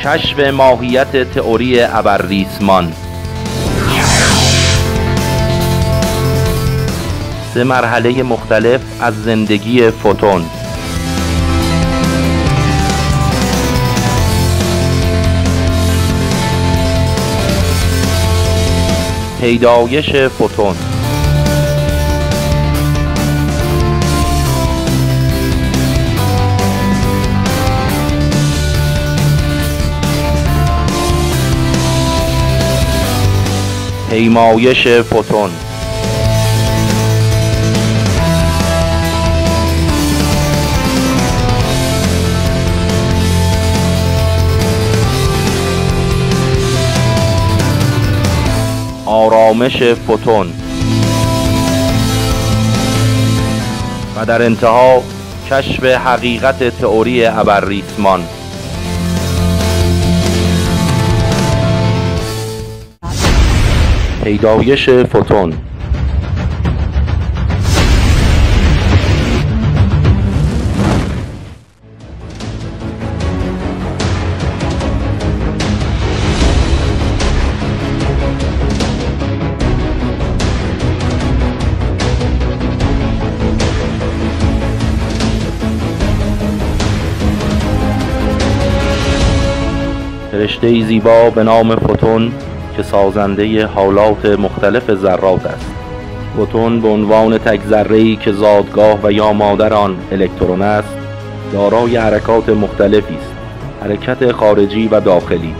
کشف ماهیت تئوری ابرریسمان. 3 مرحله مختلف از زندگی فوتون. پیدایش فوتون. پیمایش فوتون. آرامش فوتون. و در انتها کشف حقیقت تئوری ابرریسمان. پیدایش فوتون. فرشته‌ای زیبا به نام فوتون که سازنده حالات مختلف ذرات است. فوتون به عنوان تک ذره‌ای که زادگاه و یا مادر آن الکترون است، دارای حرکات مختلفی است. حرکت خارجی و داخلی.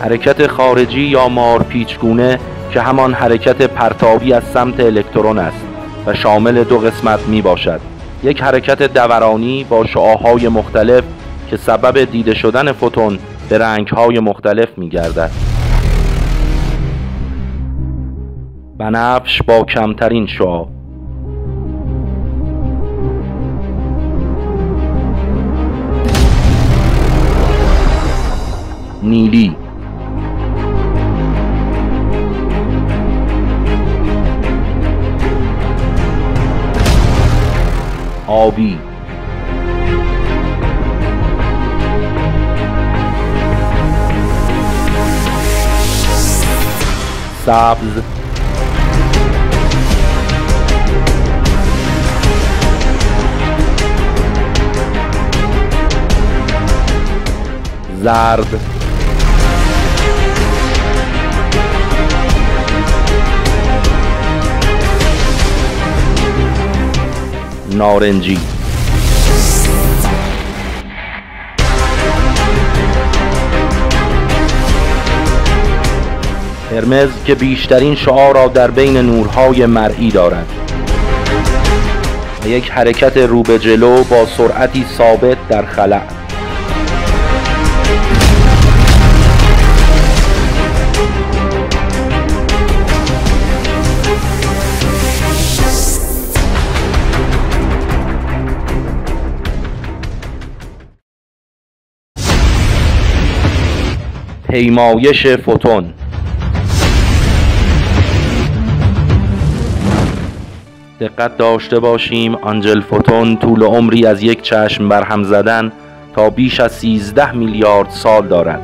حرکت خارجی یا مارپیچگونه که همان حرکت پرتابی از سمت الکترون است و شامل 2 قسمت می باشد. یک حرکت دورانی با شعاع‌های مختلف که سبب دیده شدن فوتون به رنگ‌های مختلف می‌گردد. بنفش با کمترین شعاع. نیلی. آبی. سبز. زرد. نارنجی. قرمز که بیشترین شعاع را در بین نورهای مرئی دارد و یک حرکت رو به جلو با سرعتی ثابت در خلا. پیمایش فوتون. دقت داشته باشیم آنجل فوتون طول عمری از یک چشم برهم زدن تا بیش از 13 میلیارد سال دارد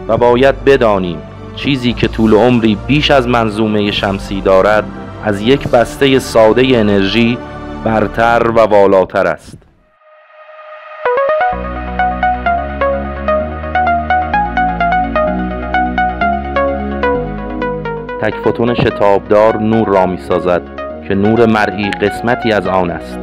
و باید بدانیم چیزی که طول عمری بیش از منظومه شمسی دارد از یک بسته ساده انرژی برتر و والاتر است. تک فوتون شتابدار نور را می سازد که نور مرئی قسمتی از آن است.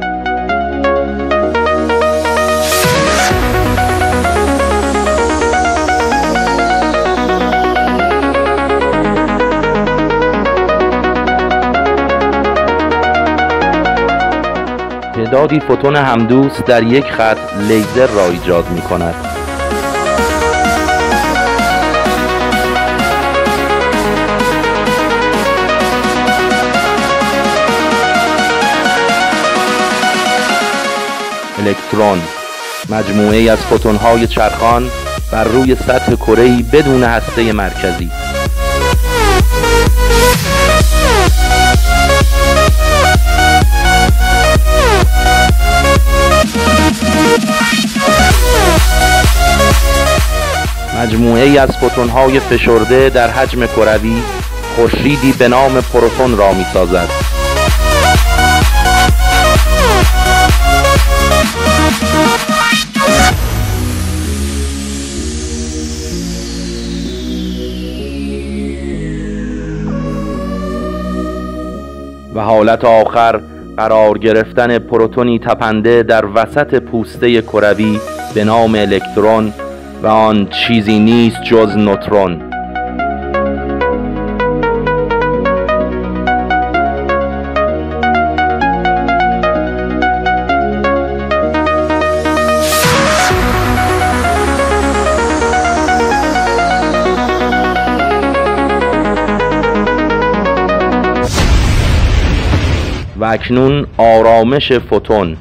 تعدادی فوتون همدوست در یک خط لیزر را ایجاد می کند. الکترون، مجموعه‌ای از فوتون‌های چرخان بر روی سطح کره‌ای بدون هسته مرکزی. مجموعه‌ای از فوتون‌های فشرده در حجم کروی خورشیدی به نام پروتون را می‌سازد. و حالت آخر قرار گرفتن پروتونی تپنده در وسط پوسته کروی به نام الکترون و آن چیزی نیست جز نوترون. و اکنون آرامش فوتون.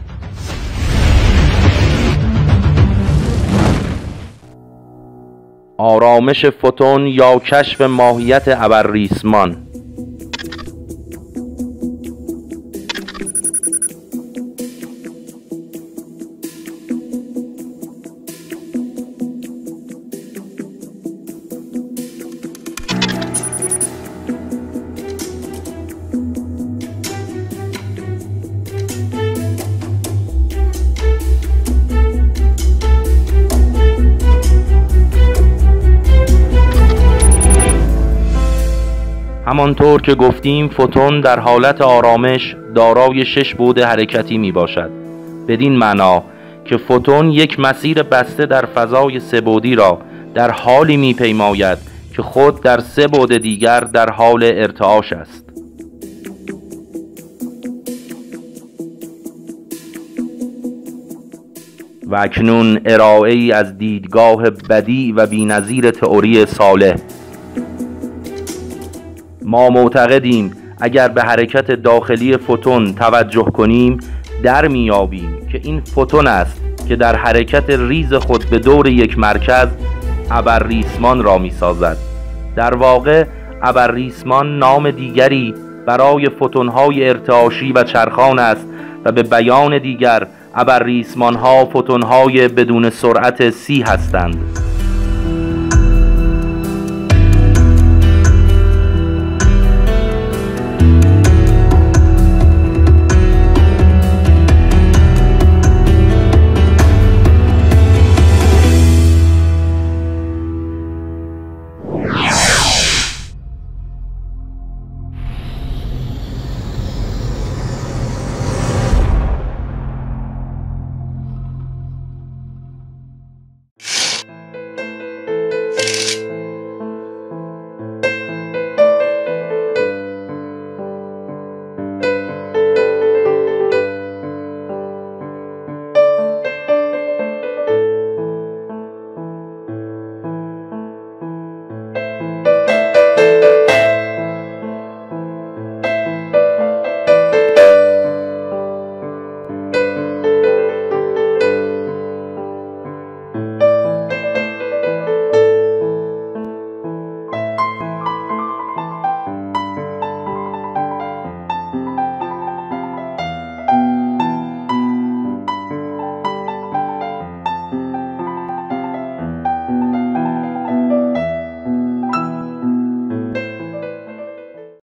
آرامش فوتون یا کشف ماهیت ابرریسمان. همانطور که گفتیم فوتون در حالت آرامش دارای 6 بعد حرکتی می باشد. بدین معنا که فوتون یک مسیر بسته در فضای 3 بعدی را در حالی می پیماید که خود در 3 بعد دیگر در حال ارتعاش است. و اکنون ارائه‌ای از دیدگاه بدیع و بی‌نظیر تئوری صالح. ما معتقدیم اگر به حرکت داخلی فوتون توجه کنیم در میابیم که این فوتون است که در حرکت ریز خود به دور یک مرکز ابرریسمان را میسازد. در واقع ابرریسمان نام دیگری برای فوتون‌های ارتعاشی و چرخان است و به بیان دیگر ابرریسمان‌ها فوتون‌های بدون سرعت c هستند.